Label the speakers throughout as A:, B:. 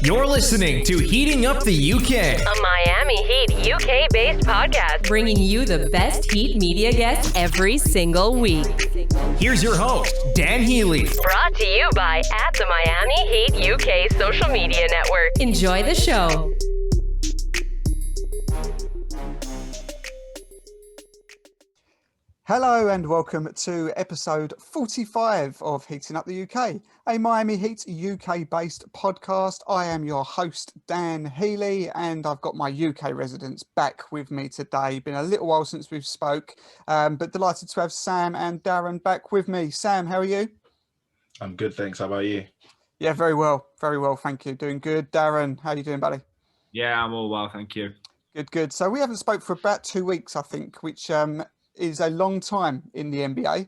A: You're listening to Heating Up the UK,
B: a Miami Heat UK-based podcast, bringing you the best Heat media guests every single week.
A: Here's your host, Dan Healy.
B: Brought to you by the Miami Heat UK social media network. Enjoy the show.
C: Hello and welcome to episode 45 of Heating Up the UK, a Miami Heat UK-based podcast. I am your host, Dan Healy, and I've got my UK residents back with me today. Been a little while since we've spoke, but delighted to have Sam and Darren back with me. Sam, how are you?
D: I'm good, thanks. How about you?
C: Yeah, very well, thank you. Doing good. Darren, how are you doing, buddy?
E: Yeah, I'm all well, thank you.
C: Good. So we haven't spoke for about 2 weeks, I think, which is a long time in the NBA.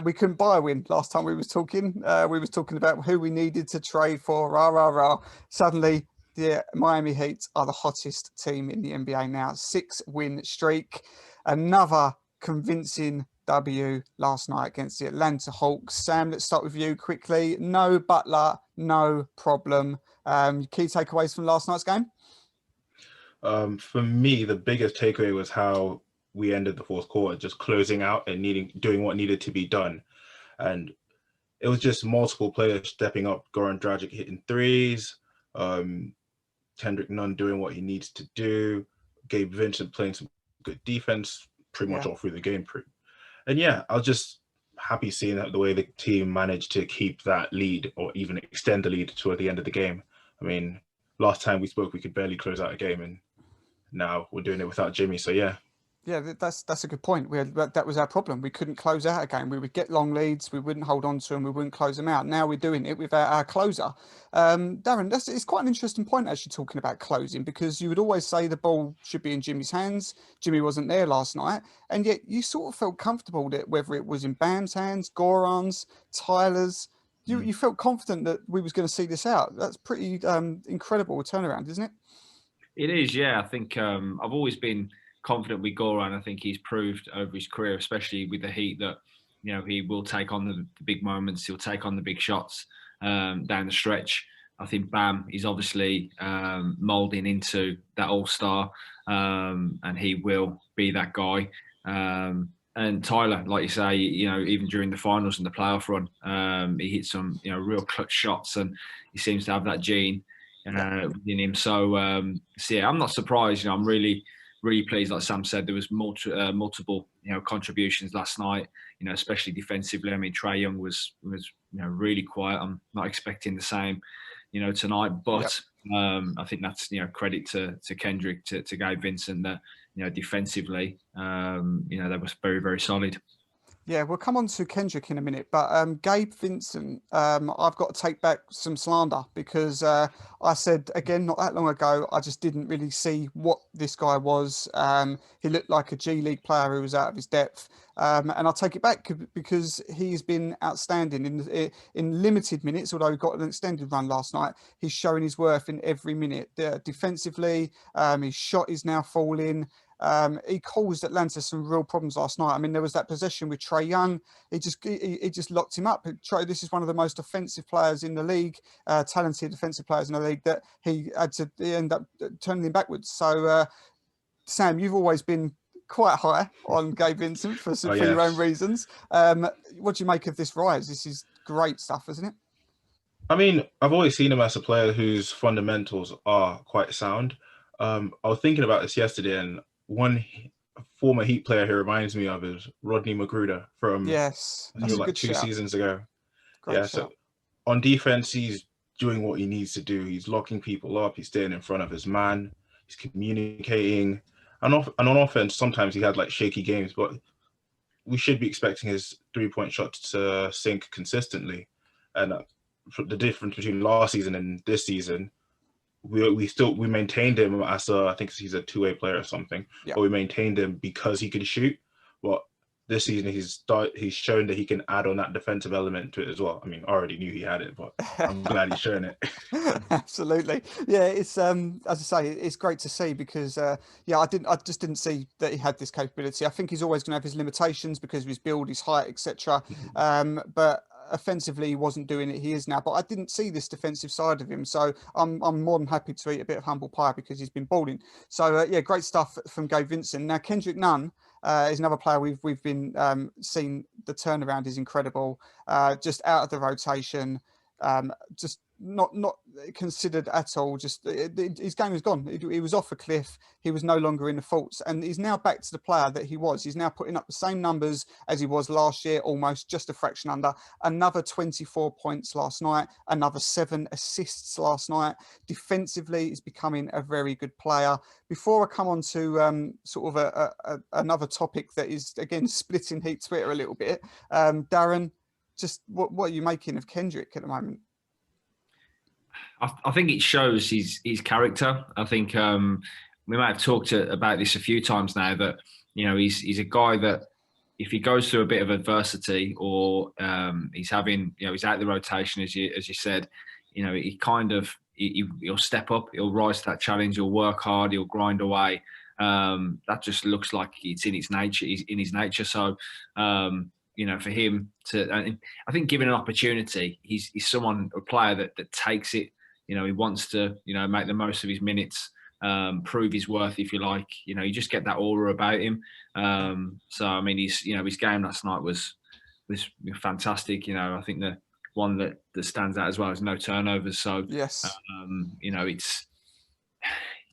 C: We couldn't buy a win last time we was talking. We was talking about who we needed to trade for, Suddenly, the Miami Heat are the hottest team in the NBA now. 6-win streak. Another convincing W last night against the Atlanta Hawks. Sam, let's start with you quickly. No Butler, no problem. Key takeaways from last night's game?
D: For me, the biggest takeaway was how we ended the fourth quarter, just closing out and doing what needed to be done. And it was just multiple players stepping up. Goran Dragic hitting threes, Kendrick Nunn doing what he needs to do, Gabe Vincent playing some good defense pretty much all through the game. And yeah, I was just happy seeing that the way the team managed to keep that lead or even extend the lead toward the end of the game. I mean, last time we spoke, we could barely close out a game, and now we're doing it without Jimmy. So yeah. Yeah,
C: that's a good point. That was our problem. We couldn't close out a game. We would get long leads, we wouldn't hold on to them, we wouldn't close them out. Now we're doing it without our closer. Darren, it's quite an interesting point actually talking about closing, because you would always say the ball should be in Jimmy's hands. Jimmy wasn't there last night, and yet you sort of felt comfortable that whether it was in Bam's hands, Goran's, Tyler's, you felt confident that we was going to see this out. That's pretty incredible turnaround, isn't it?
E: It is, yeah. I think I've always been confident with Goran. I think he's proved over his career, especially with the Heat, that he will take on the big moments. He'll take on the big shots down the stretch. I think Bam is obviously moulding into that all-star, and he will be that guy. And Tyler, like you say, even during the finals and the playoff run, he hit some real clutch shots, and he seems to have that gene within him. So yeah, I'm not surprised. I'm really pleased. Like Sam said, there was multiple contributions last night, especially defensively. I mean, Trae Young was really quiet. I'm not expecting the same tonight, but I think that's credit to Kendrick, to Gabe Vincent, that defensively they were very, very solid.
C: Yeah, we'll come on to Kendrick in a minute, but Gabe Vincent, I've got to take back some slander, because I said, again, not that long ago, I just didn't really see what this guy was. He looked like a G League player who was out of his depth. And I'll take it back because he's been outstanding in limited minutes, although he got an extended run last night. He's showing his worth in every minute. Defensively, his shot is now falling. He caused Atlanta some real problems last night. I mean, there was that possession with Trae Young. He just locked him up. This is one of the most offensive players in the league, talented defensive players in the league, that he had to end up turning him backwards. So, Sam, you've always been quite high on Gabe Vincent for your own reasons. What do you make of this rise? This is great stuff, isn't it?
D: I mean, I've always seen him as a player whose fundamentals are quite sound. I was thinking about this yesterday, and one former Heat player who reminds me of is Rodney McGruder from like 2 seasons ago. So on defense, he's doing what he needs to do. He's locking people up. He's staying in front of his man. He's communicating. And on offense, sometimes he had like shaky games, but we should be expecting his 3-point shot to sink consistently. And the difference between last season and this season, we maintained him as I think he's a two-way player or something, but we maintained him because he could shoot. But this season he's shown that he can add on that defensive element to it as well. I mean, I already knew he had it, but I'm glad he's shown it.
C: Absolutely. Yeah, it's as I say, it's great to see, because I just didn't see that he had this capability. I think he's always going to have his limitations because of his build, his height, etc. But offensively he wasn't doing it. He is now, but I didn't see this defensive side of him. So I'm more than happy to eat a bit of humble pie because he's been balling. So yeah, great stuff from Gabe Vincent. Now Kendrick Nunn is another player we've been seeing. The turnaround is incredible. Just out of the rotation, just not considered at all. Just his game is gone. He was off a cliff. He was no longer in the faults, and he's now back to the player that he was. He's now putting up the same numbers as he was last year, almost just a fraction under. Another 24 points last night, another 7 assists last night. Defensively, he's becoming a very good player. Before I come on to sort of another topic that is again splitting Heat Twitter a little bit, Darren, just what are you making of Kendrick at the moment?
E: I think it shows his character. I think we might have talked about this a few times now, that he's a guy that if he goes through a bit of adversity or he's having he's out of the rotation as you said, he kind of he'll step up, he'll rise to that challenge, he'll work hard, he'll grind away. That just looks like it's in his nature. So for him to, I think given an opportunity, he's a player that takes it. He wants to, make the most of his minutes, prove his worth, if you like. You just get that aura about him. So I mean, his game last night was fantastic. I think the one that stands out as well is no turnovers. So
C: yes,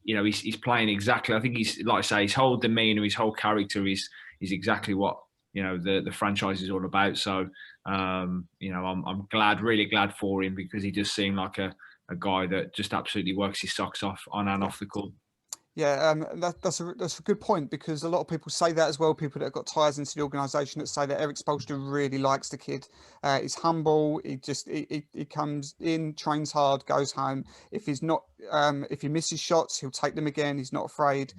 E: he's playing exactly. I think he's, like I say, his whole demeanor, his whole character is exactly what the franchise is all about. So I'm really glad for him, because he just seemed like a guy that just absolutely works his socks off on and off the court.
C: Yeah, that's a good point, because a lot of people say that as well. People that have got ties into the organisation that say that Eric Spoelstra really likes the kid. He's humble. He comes in, trains hard, goes home. If he's not, if he misses shots, he'll take them again. He's not afraid.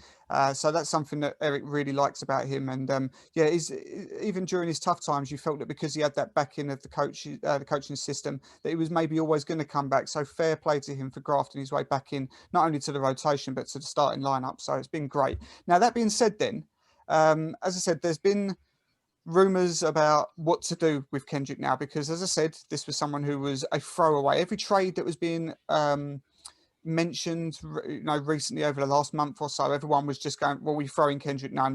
C: So that's something that Eric really likes about him. And he's even during his tough times, you felt that because he had that backing of the coaching system, that he was maybe always going to come back. So fair play to him for grafting his way back in, not only to the rotation but to the starting lineup. So it's been great. Now that being said, then as I said, there's been rumours about what to do with Kendrick now, because as I said, this was someone who was a throwaway. Every trade that was being mentioned, recently over the last month or so, everyone was just going, well, you're throwing Kendrick Nunn,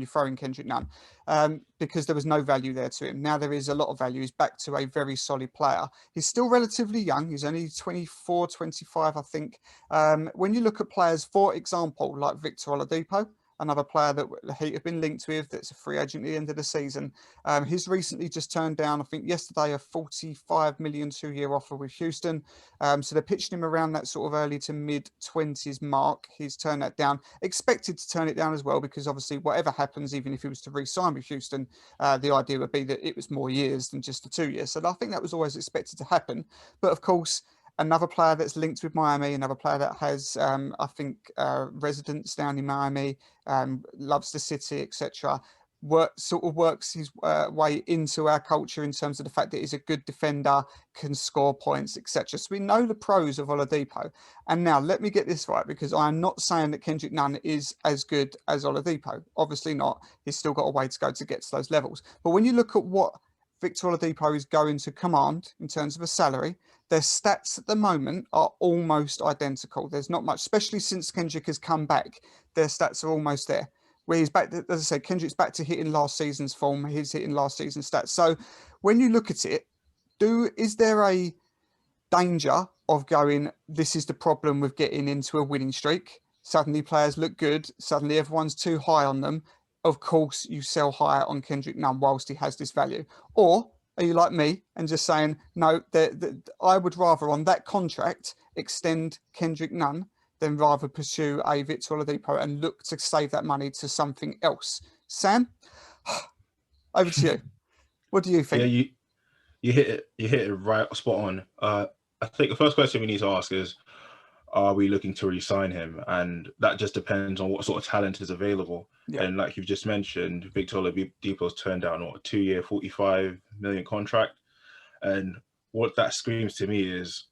C: because there was no value there to him. Now there is a lot of value. He's back to a very solid player. He's still relatively young. He's only 24, 25, I think. When you look at players, for example, like Victor Oladipo, another player that the Heat have been linked with, that's a free agent at the end of the season. He's recently just turned down, I think yesterday, a $45 million 2-year offer with Houston. So they're pitching him around that sort of early to mid-20s mark. He's turned that down, expected to turn it down as well, because obviously whatever happens, even if he was to re-sign with Houston, the idea would be that it was more years than just the 2 years. So I think that was always expected to happen. But of course, another player that's linked with Miami, another player that has, I think, residence down in Miami, loves the city, etc. Works his way into our culture in terms of the fact that he's a good defender, can score points, etc. So we know the pros of Oladipo. And now let me get this right, because I am not saying that Kendrick Nunn is as good as Oladipo. Obviously not. He's still got a way to go to get to those levels. But when you look at what Victor Oladipo is going to command in terms of a salary, their stats at the moment are almost identical. There's not much, especially since Kendrick has come back. Their stats are almost there. Where he's back, as I said, Kendrick's back to hitting last season's form. He's hitting last season's stats. So when you look at it, is there a danger of going, this is the problem with getting into a winning streak? Suddenly players look good. Suddenly everyone's too high on them. Of course, you sell higher on Kendrick Nunn whilst he has this value. Or are you like me and just saying, no, I would rather on that contract extend Kendrick Nunn than rather pursue a Victor Oladipo and look to save that money to something else? Sam, over to you. What do you think?
D: Yeah, you hit it right spot on. I think the first question we need to ask is, are we looking to re-sign him? And that just depends on what sort of talent is available. Yeah. And like you've just mentioned, Victor Oladipo's turned down a 2-year, $45 million contract. And what that screams to me is,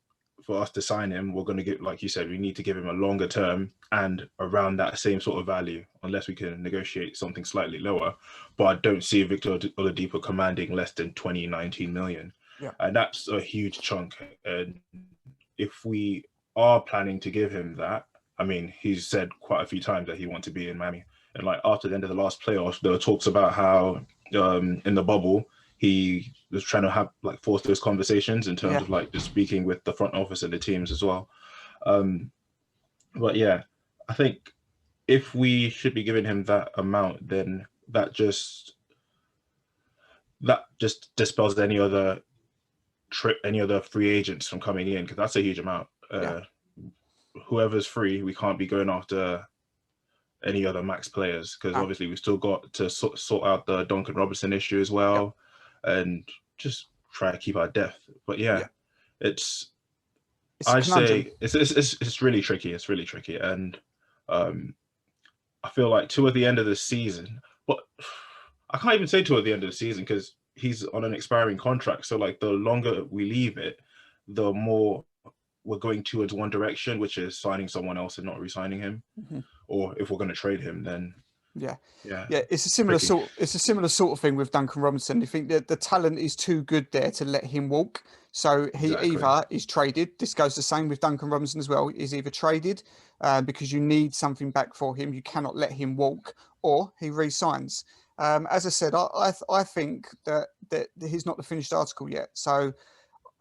D: for us to sign him, we're going to get, like you said, we need to give him a longer term and around that same sort of value, unless we can negotiate something slightly lower. But I don't see Victor Oladipo commanding less than 19 million.
C: Yeah.
D: And that's a huge chunk. And if we are planning to give him that, I mean, he's said quite a few times that he wants to be in Miami. And like after the end of the last playoffs, there were talks about how in the bubble, he was trying to have like force those conversations in terms of like just speaking with the front office and the teams as well. But yeah, I think if we should be giving him that amount, then that just dispels any other free agents from coming in, because that's a huge amount. Whoever's free, we can't be going after any other max players, because obviously we've still got to sort out the Duncan Robinson issue as well, and just try to keep our depth. But it's I'd say it's really tricky. It's really tricky, and I feel like toward the end of the season, but I can't even say toward the end of the season because he's on an expiring contract. So like the longer we leave it, the more we're going towards one direction, which is signing someone else and not re-signing him. Or if we're going to trade him, then
C: it's a similar sort of thing with Duncan Robinson. I think that the talent is too good there to let him walk. So he either is traded. This goes the same with Duncan Robinson as well. Is either traded because you need something back for him. You cannot let him walk, or he re-signs. As I said, I think that he's not the finished article yet. So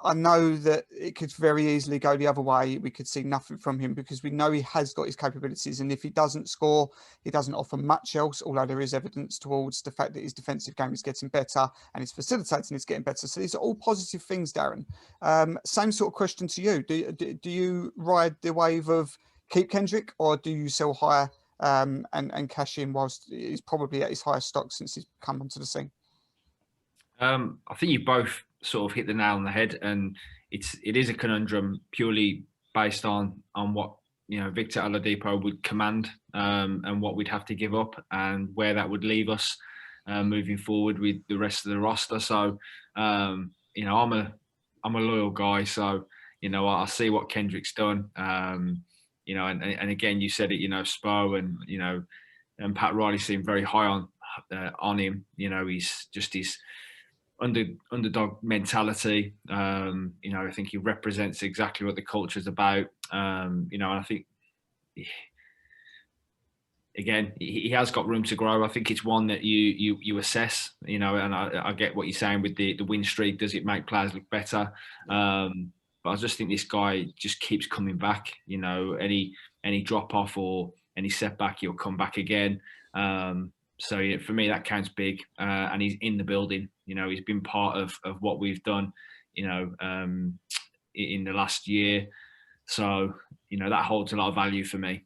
C: I know that it could very easily go the other way. We could see nothing from him because we know he has got his capabilities. And if he doesn't score, he doesn't offer much else, although there is evidence towards the fact that his defensive game is getting better and his facilitating is getting better. So these are all positive things, Darren. Same sort of question to you. Do you ride the wave of keep Kendrick, or do you sell high and cash in whilst he's probably at his highest stock since he's come onto the scene?
E: I think you both sort of hit the nail on the head, and it is a conundrum purely based on what Victor Oladipo would command and what we'd have to give up and where that would leave us moving forward with the rest of the roster. So I'm a loyal guy, so I see what Kendrick's done. And again, you said it. Spo and Pat Riley seem very high on him. He's just his underdog mentality. I think he represents exactly what the culture's about. And I think again he has got room to grow. I think it's one that you assess. And I get what you're saying with the win streak. Does it make players look better? But I just think this guy just keeps coming back. Any drop off or any setback, he'll come back again. So for me, that counts big, and he's in the building. He's been part of what we've done, in the last year. So that holds a lot of value for me.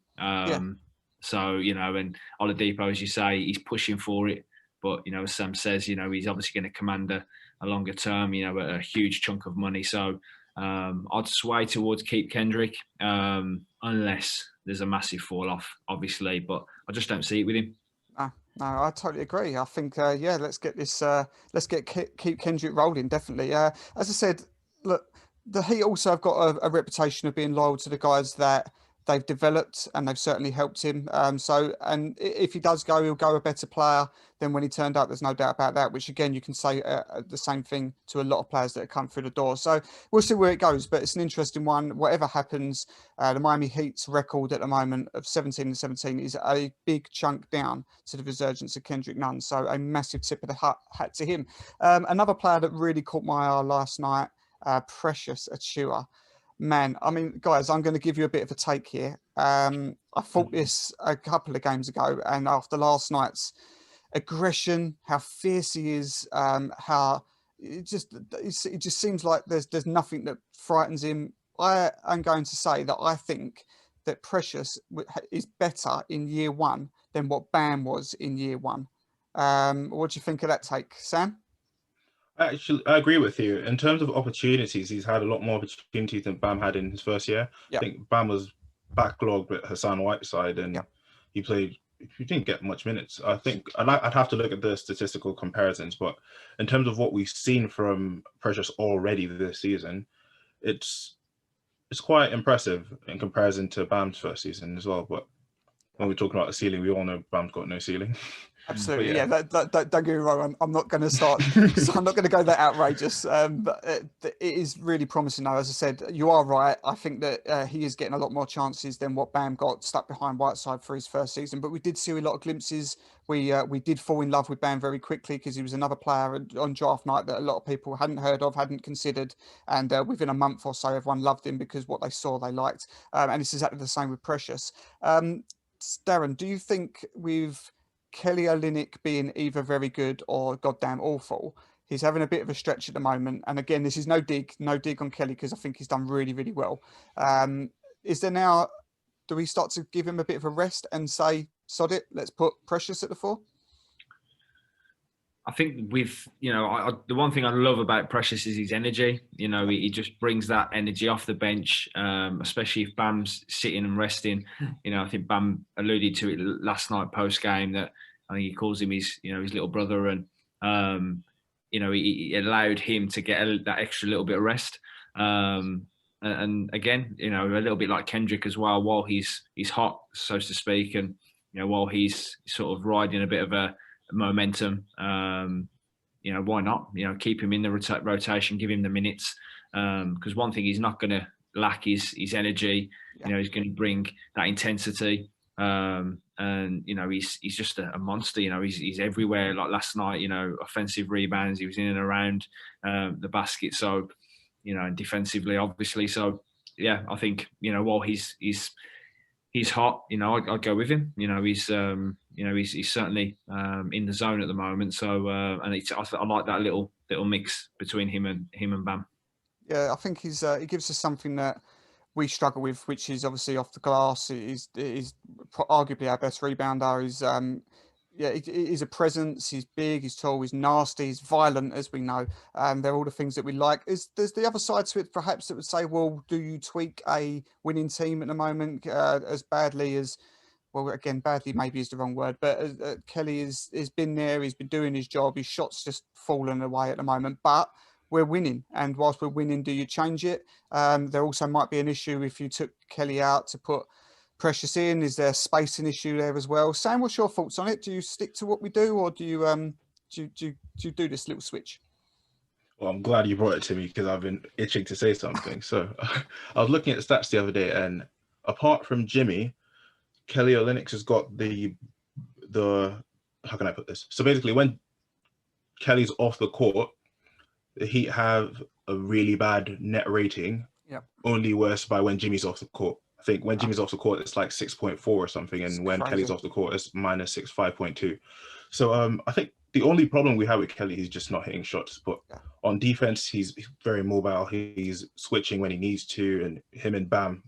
E: So and Oladipo, as you say, he's pushing for it. But as Sam says, he's obviously going to command a longer term, a huge chunk of money. So I'd sway towards keep Kendrick, unless there's a massive fall off, obviously. But I just don't see it with him.
C: No, I totally agree. I think, let's get this, keep Kendrick rolling, definitely. As I said, look, the Heat also have got a reputation of being loyal to the guys that they've developed, and they've certainly helped him. And if he does go, he'll go a better player than when he turned up. There's no doubt about that, which again, you can say the same thing to a lot of players that have come through the door. So we'll see where it goes, but it's an interesting one. Whatever happens, the Miami Heat's record at the moment of 17-17 is a big chunk down to the resurgence of Kendrick Nunn. So a massive tip of the hat to him. Another player that really caught my eye last night, Precious Achiuwa. Man, I mean, guys, I'm going to give you a bit of a take here. I thought this a couple of games ago, and after last night's aggression, how fierce he is, how it just seems like there's nothing that frightens him. I am going to say that I think that Precious is better in year one than what Bam was in year one. What do you think of that take, Sam?
D: Actually, I agree with you. In terms of opportunities, he's had a lot more opportunities than Bam had in his first year. I think Bam was backlogged with Hassan Whiteside, and he didn't get much minutes. I think I'd have to look at the statistical comparisons, but in terms of what we've seen from Precious already this season, it's quite impressive in comparison to Bam's first season as well. But when we're talking about the ceiling, we all know Bam's got no ceiling.
C: Absolutely,
D: yeah.
C: Don't get me wrong. I'm not going to start. I'm not going to go that outrageous. But it is really promising, though. As I said, you are right. I think that he is getting a lot more chances than what Bam got stuck behind Whiteside for his first season. But we did see a lot of glimpses. We did fall in love with Bam very quickly because he was another player on draft night that a lot of people hadn't heard of, hadn't considered, and within a month or so, everyone loved him because what they saw they liked. And it's exactly the same with Precious. Darren, do you think with Kelly Olynyk being either very good or goddamn awful, he's having a bit of a stretch at the moment? And again, this is no dig on Kelly because I think he's done really, really well. Is there now, do we start to give him a bit of a rest and say, sod it, let's put Precious at the 4?
E: I think with, the one thing I love about Precious is his energy. He just brings that energy off the bench, especially if Bam's sitting and resting. I think Bam alluded to it last night post game that I think he calls him his little brother, and he allowed him to get that extra little bit of rest. And again, a little bit like Kendrick as well, while he's hot, so to speak, and while he's sort of riding a bit of a momentum, why not? Keep him in the rotation, give him the minutes, because one thing he's not going to lack is his energy. He's going to bring that intensity, and he's just a monster. He's everywhere. Like last night, offensive rebounds, he was in and around the basket. So, and defensively, obviously. So, yeah, I think while he's hot, I'd go with him. He's certainly in the zone at the moment. So, and I like that little mix between him and Bam.
C: Yeah, I think he gives us something that we struggle with, which is obviously off the glass. He's arguably our best rebounder. He's a presence. He's big. He's tall. He's nasty. He's violent, as we know. They're all the things that we like. There's the other side to it, perhaps, that would say, well, do you tweak a winning team at the moment as badly as? Well, again, badly maybe is the wrong word, but Kelly has been there. He's been doing his job. His shot's just fallen away at the moment, but we're winning. And whilst we're winning, do you change it? There also might be an issue if you took Kelly out to put Precious in. Is there a spacing issue there as well? Sam, what's your thoughts on it? Do you stick to what we do, or do you do this little switch?
D: Well, I'm glad you brought it to me because I've been itching to say something. So I was looking at stats the other day, and apart from Jimmy, Kelly Olynyk has got the how can I put this? So basically, when Kelly's off the court, the Heat have a really bad net rating. Yeah. Only worse by when Jimmy's off the court. I think when Jimmy's off the court, it's like 6.4 or something, and when Kelly's off the court, it's -6, 5.2. So I think the only problem we have with Kelly is just not hitting shots. But on defense, he's very mobile. He's switching when he needs to, and him and Bam,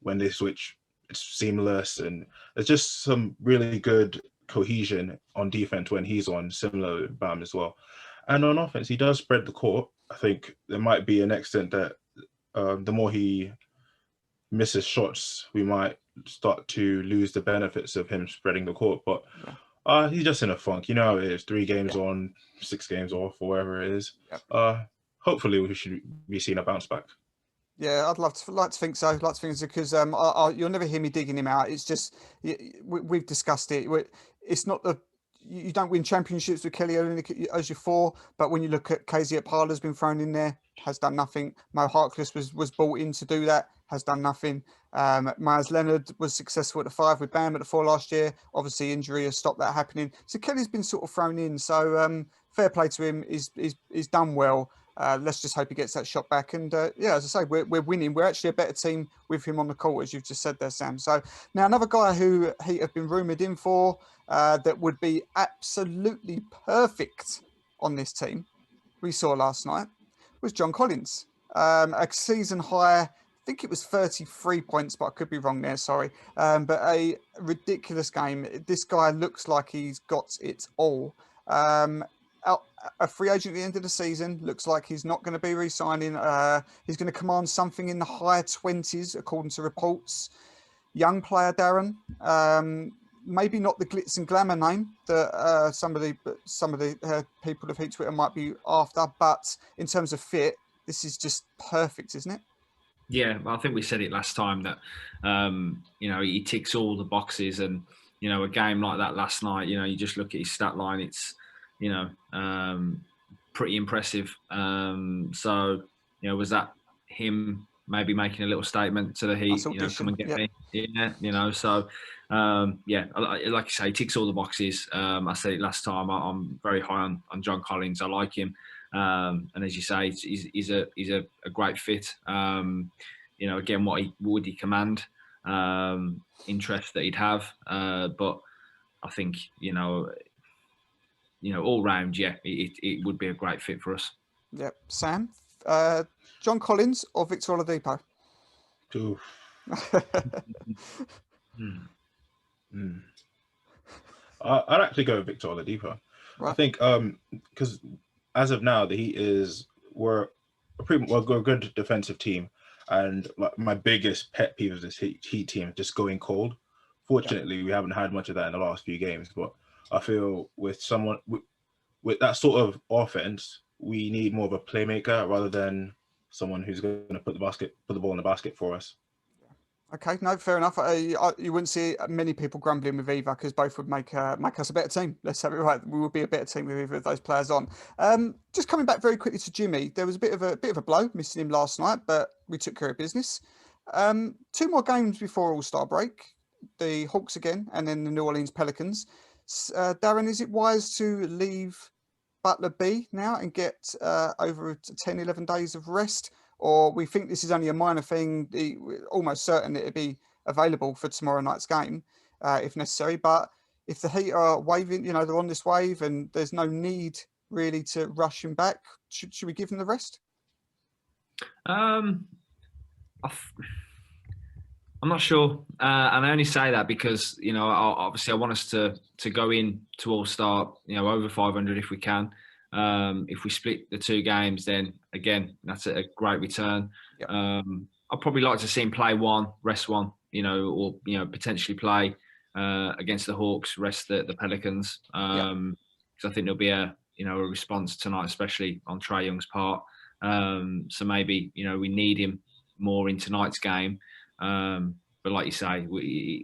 D: when they switch, it's seamless, and there's just some really good cohesion on defense when he's on, similar with Bam as well. And on offense, he does spread the court. I think there might be an extent that the more he misses shots, we might start to lose the benefits of him spreading the court. But he's just in a funk. You know how it is. 3 games on, 6 games off, or whatever it is. Hopefully, we should be seeing a bounce back.
C: Yeah, I'd like to think so. Because you'll never hear me digging him out. It's just we've discussed it. It's not you don't win championships with Kelly Olynyk as your 4, but when you look at KZ Okpala's been thrown in there, has done nothing. Mo Harkless was brought in to do that, has done nothing. Myers Leonard was successful at the 5 with Bam at the 4 last year. Obviously, injury has stopped that happening. So Kelly's been sort of thrown in. So fair play to him. He's done well. Let's just hope he gets that shot back. And as I say, we're winning. We're actually a better team with him on the court, as you've just said there, Sam. So now another guy who he have been rumoured in for that would be absolutely perfect on this team, we saw last night, was John Collins. A season high, I think it was 33 points, but I could be wrong there, sorry. But a ridiculous game. This guy looks like he's got it all. A free agent at the end of the season, looks like he's not going to be re-signing. He's going to command something in the high 20s, according to reports. Young player, Darren. Maybe not the glitz and glamour name that some of the people of Heat Twitter might be after, but in terms of fit, this is just perfect, isn't it?
E: Yeah, I think we said it last time that he ticks all the boxes, and a game like that last night, you just look at his stat line, it's, pretty impressive. So, was that him maybe making a little statement to the Heat,
C: That's audition.
E: come and get me? Yeah, so, like you say, he ticks all the boxes. I said it last time, I'm very high on John Collins. I like him. And as you say, he's a great fit. Again, what would he command? Interest that he'd have, but I think all round, it would be a great fit for us.
C: Yep. Sam, John Collins or Victor Oladipo?
D: Ooh. I'd actually go with Victor Oladipo. Right. I think because as of now, the Heat we're a good defensive team, and my biggest pet peeve of this Heat team just going cold. Fortunately, we haven't had much of that in the last few games, but I feel with with that sort of offense, we need more of a playmaker rather than someone who's going to put the ball in the basket for us.
C: Okay, no, fair enough. You wouldn't see many people grumbling with either, because both would make us a better team. Let's have it right. We would be a better team with either of those players on. Just coming back very quickly to Jimmy, there was a bit of a blow missing him last night, but we took care of business. 2 more games before All-Star break, the Hawks again, and then the New Orleans Pelicans. Darren, is it wise to leave Butler be now and get over 10, 11 days of rest? Or we think this is only a minor thing, almost certain that it'd be available for tomorrow night's game if necessary. But if the Heat are waving, they're on this wave and there's no need really to rush him back, should we give him the rest?
E: I'm not sure. And I only say that because, obviously I want us to go in to All-Star, over 500 if we can. If we split the 2 games, then again, that's a great return. Yep. I'd probably like to see him play 1, rest 1, or potentially play against the Hawks, rest the Pelicans. Because I think there'll be a response tonight, especially on Trae Young's part. So maybe we need him more in tonight's game. But like you say,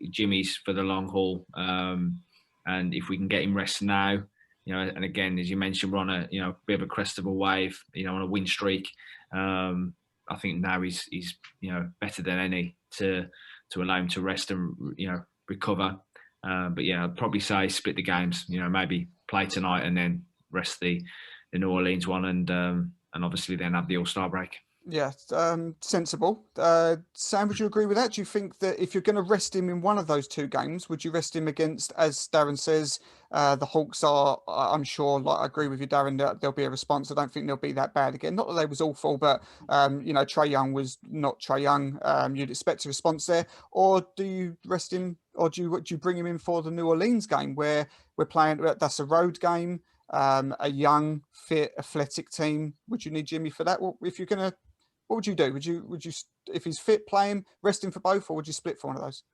E: Jimmy's for the long haul, and if we can get him rest now. And again, as you mentioned, we're on a bit of a crest of a wave, on a win streak. I think now he's better than any to allow him to rest and recover. But yeah, I'd probably say split the games. Maybe play tonight and then rest the New Orleans one, and obviously then have the All-Star break.
C: Yeah, sensible. Sam, would you agree with that? Do you think that if you're going to rest him in one of those 2 games, would you rest him against, as Darren says, the Hawks are, I'm sure, I agree with you, Darren, that there'll be a response. I don't think they'll be that bad again. Not that they was awful, but, Trae Young was not Trae Young. You'd expect a response there. Or do you rest him, or do you bring him in for the New Orleans game where we're playing, that's a road game, a young, fit, athletic team? Would you need Jimmy for that? Well, if you're going to, what would you do? Would you, if he's fit, play him, rest him for both, or would you split for one of those?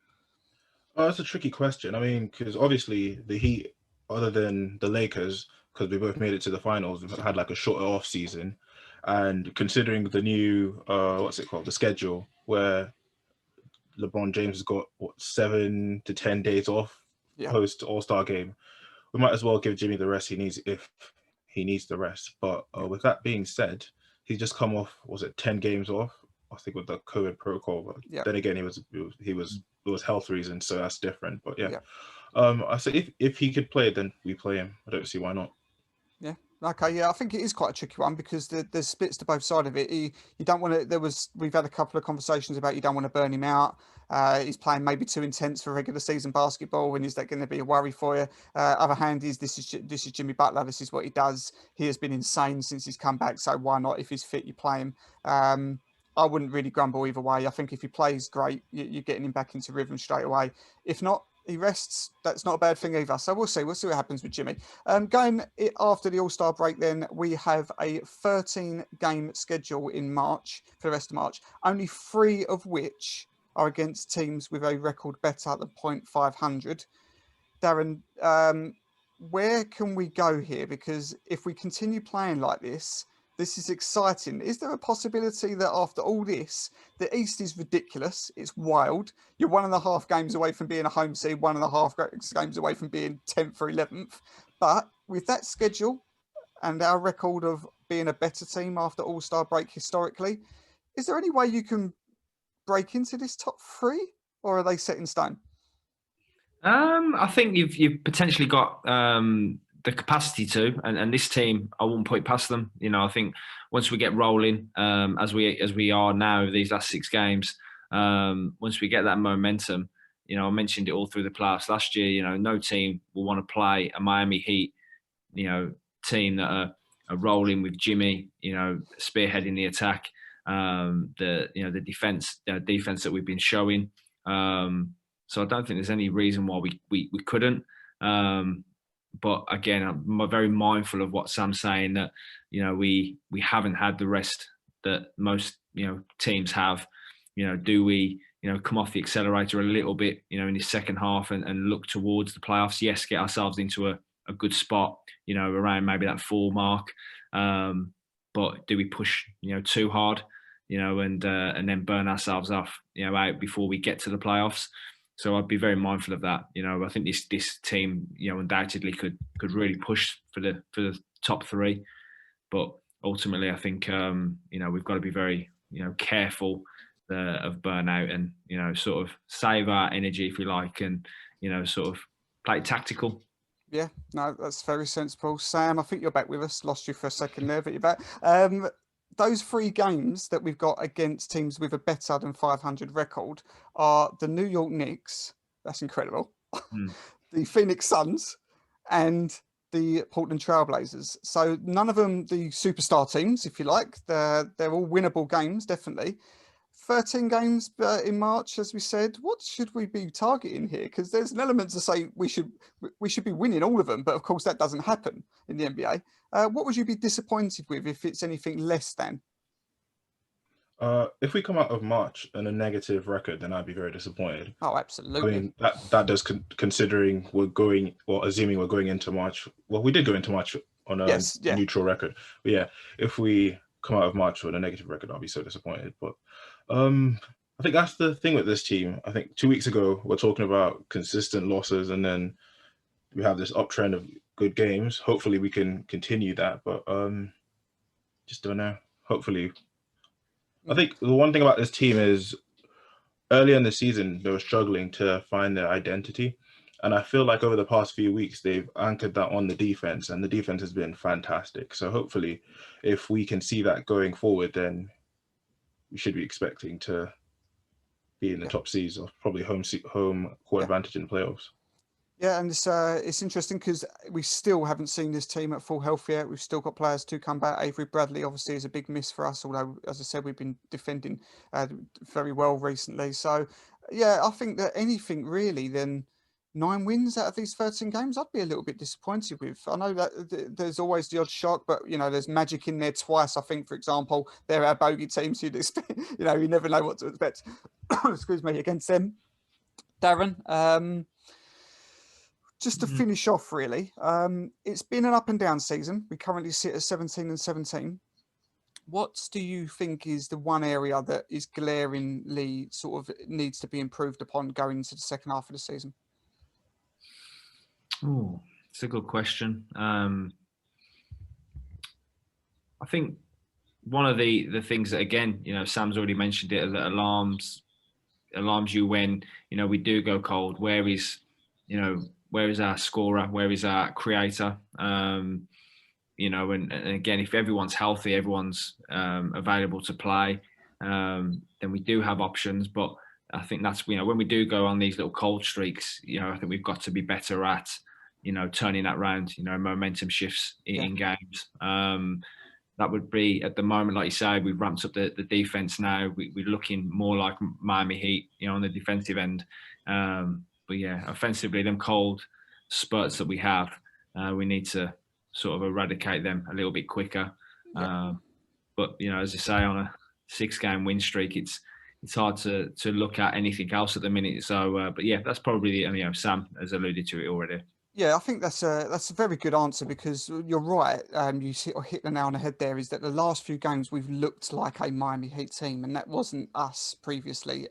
D: That's a tricky question. I mean, because obviously the Heat, other than the Lakers, because we both made it to the finals, we've had like a shorter off season, and considering the new the schedule where LeBron James has got 7 to 10 days off post All-Star game, we might as well give Jimmy the rest he needs if he needs the rest. But with that being said, he's just come off, 10 games off, I think, with the COVID protocol. But then again, it was health reasons, so that's different. But I say if he could play, then we play him. I don't see why not.
C: Yeah. Okay. Yeah, I think it is quite a tricky one because there's splits to both sides of it. You don't want to. We've had a couple of conversations about you don't want to burn him out. He's playing maybe too intense for regular season basketball, and is that going to be a worry for you? Other hand is this is Jimmy Butler. This is what he does. He has been insane since he's come back. So why not? If he's fit, you play him. I wouldn't really grumble either way. I think if he plays great, you're getting him back into rhythm straight away. If not, he rests. That's not a bad thing either. So we'll see. We'll see what happens with Jimmy. Going after the All-Star break, then we have a 13-game schedule in March for the rest of March. Only 3 of which are against teams with a record better than .500. Darren, where can we go here? Because if we continue playing like this, This is exciting. Is there a possibility that after all this, the East is ridiculous? It's wild. You're 1.5 games away from being a home seed, 1.5 games away from being 10th or 11th. But with that schedule and our record of being a better team after All-Star break historically, is there any way you can break into this top 3, or are they set in stone?
E: I think you've potentially got the capacity to, and this team, I wouldn't put it past them. I think once we get rolling, as we are now these last 6 games, once we get that momentum, I mentioned it all through the playoffs last year. No team will want to play a Miami Heat, team that are rolling with Jimmy, spearheading the attack, the defense that we've been showing. So I don't think there's any reason why we couldn't. But again, I'm very mindful of what Sam's saying, that we haven't had the rest that most teams have. Do we come off the accelerator a little bit in the second half and look towards the playoffs? Yes, get ourselves into a good spot around maybe that 4 mark. But do we push too hard and then burn ourselves off out before we get to the playoffs? So I'd be very mindful of that. I think this team, undoubtedly could really push for the top 3, but ultimately I think we've got to be very careful of burnout and sort of save our energy, if you like, and sort of play tactical.
C: Yeah, no, that's very sensible. Sam, I think you're back with us. Lost you for a second there, but you're back. Those 3 games that we've got against teams with a better than 500 record are the New York Knicks. That's incredible. The Phoenix Suns and the Portland Trailblazers. So none of them the superstar teams, if you like. They're all winnable games, definitely. 13 games in March, as we said. What should we be targeting here? Because there's an element to say we should be winning all of them, but of course that doesn't happen in the NBA. What would you be disappointed with if it's anything less than?
D: If we come out of March on a negative record, then I'd be very disappointed.
C: Oh, absolutely.
D: I mean, that does considering assuming we're going into March. Well, we did go into March on a neutral record. But yeah, if we come out of March with a negative record, I'll be so disappointed. But I think that's the thing with this team. I think 2 weeks ago, we're talking about consistent losses, and then we have this uptrend of good games. Hopefully we can continue that, but just don't know. Hopefully. I think the one thing about this team is early in the season, they were struggling to find their identity. And I feel like over the past few weeks, they've anchored that on the defense, and the defense has been fantastic. So hopefully, if we can see that going forward, then we should be expecting to be in the top seeds, or probably home court advantage in the playoffs.
C: Yeah, and it's interesting because we still haven't seen this team at full health yet. We've still got players to come back. Avery Bradley obviously is a big miss for us, although, as I said, we've been defending very well recently. So, yeah, I think that anything really, then 9 wins out of these 13 games, I'd be a little bit disappointed with. I know that there's always the odd shock, but, there's magic in there twice. I think, for example, they're our bogey teams. You'd expect, you never know what to expect, excuse me, against them. Darren, just to finish off, really, it's been an up and down season. We currently sit at 17 and 17. What do you think is the one area that is glaringly sort of needs to be improved upon going into the second half of the season?
E: Oh, it's a good question. I think one of the things that, again, Sam's already mentioned it, that alarms you when, we do go cold. Where is our scorer? Where is our creator? And again, if everyone's healthy, everyone's available to play, then we do have options. But I think that's, when we do go on these little cold streaks, I think we've got to be better at, turning that round, momentum shifts in games. That would be, at the moment, like you say, we've ramped up the defense now. We're looking more like Miami Heat, on the defensive end. But yeah, offensively, them cold spurts that we have, we need to sort of eradicate them a little bit quicker. Yeah. But as I say, on a 6-game win streak, it's hard to look at anything else at the minute. So, but yeah, that's probably Sam has alluded to it already.
C: Yeah, I think that's a very good answer, because you're right. You hit the nail on the head there. Is that the last few games we've looked like a Miami Heat team, and that wasn't us previously.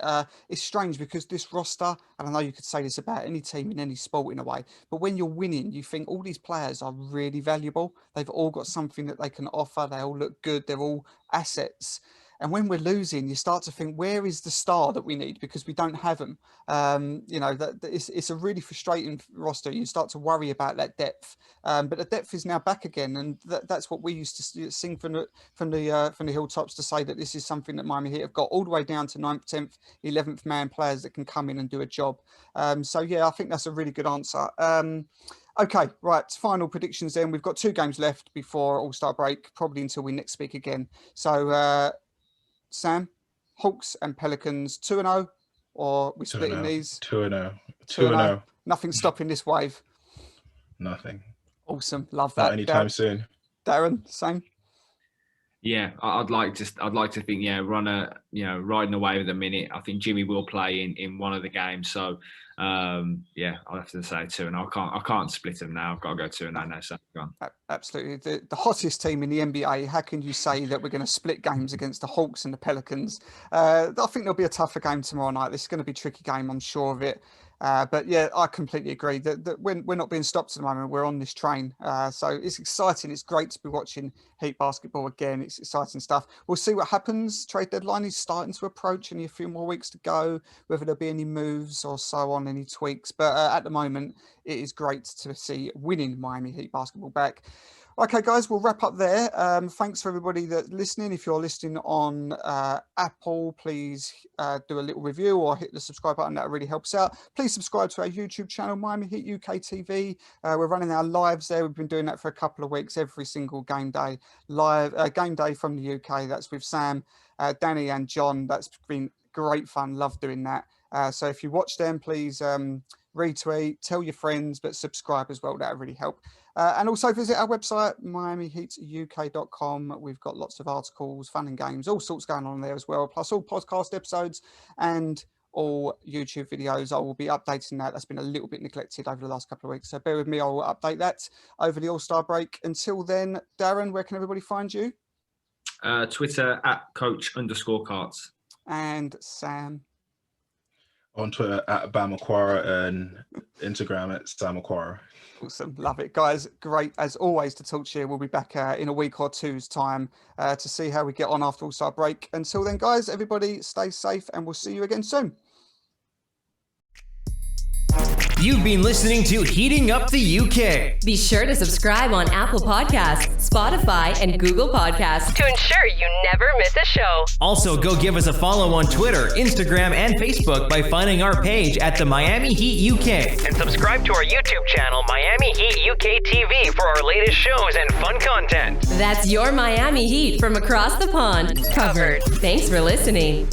C: It's strange because this roster, and I know you could say this about any team in any sport in a way, but when you're winning, you think all these players are really valuable. They've all got something that they can offer. They all look good. They're all assets. And when we're losing, you start to think, where is the star that we need? Because we don't have them. That it's a really frustrating roster. You start to worry about that depth, but the depth is now back again, and that's what we used to sing from the hilltops, to say that this is something that Miami Heat have got, all the way down to 9th, 10th, 11th man players that can come in and do a job. So yeah, I think that's a really good answer. Okay, right. Final predictions then. We've got 2 games left before All-Star break, probably until we next speak again. So. Sam, Hawks and Pelicans 2-0, or we splitting these?
D: 2-0. 2-0.
C: Nothing stopping this wave.
D: Nothing.
C: Awesome, love that.
D: Not anytime soon.
C: Darren, same.
E: Yeah, I'd like to think, riding away with a minute. I think Jimmy will play in one of the games. So yeah, I'll have to say 2-0. I can't split them now. I've got to go 2-0 now. So go on.
C: Absolutely, the hottest team in the NBA. How can you say that we're going to split games against the Hawks and the Pelicans? I think there'll be a tougher game tomorrow night. This is going to be a tricky game, I'm sure of it. But yeah, I completely agree that we're not being stopped at the moment. We're on this train. So it's exciting. It's great to be watching Heat basketball again. It's exciting stuff. We'll see what happens. Trade deadline is starting to approach, only a few more weeks to go, whether there'll be any moves or so on, any tweaks. But at the moment, it is great to see winning Miami Heat basketball back. Okay, guys, we'll wrap up there. Thanks for everybody that's listening. If you're listening on Apple, please do a little review or hit the subscribe button. That really helps out. Please subscribe to our YouTube channel, Miami Heat UK TV. We're running our lives there. We've been doing that for a couple of weeks, every single game day game day from the UK. That's with Sam, Danny and John. That's been great fun. Love doing that. So if you watch them, please retweet, tell your friends, but subscribe as well. That would really help. And also visit our website, miamiheatuk.com. We've got lots of articles, fun and games, all sorts going on there as well, plus all podcast episodes and all YouTube videos. I will be updating that. That's been a little bit neglected over the last couple of weeks. So bear with me. I will update that over the All-Star break. Until then, Darren, where can everybody find you?
E: Twitter @coach_carts.
C: And Sam?
D: On Twitter @BamAquara and Instagram @SamAquara.
C: Awesome. Love it. Guys, great as always to talk to you. We'll be back in a week or two's time to see how we get on after All-Star break. Until then, guys, everybody stay safe and we'll see you again soon.
A: You've been listening to Heating Up the UK.
B: Be sure to subscribe on Apple Podcasts, Spotify, and Google Podcasts to ensure you never miss a show.
A: Also, go give us a follow on Twitter, Instagram, and Facebook by finding our page at the Miami Heat UK.
F: And subscribe to our YouTube channel, Miami Heat UK TV, for our latest shows and fun content.
B: That's your Miami Heat from across the pond covered. Thanks for listening.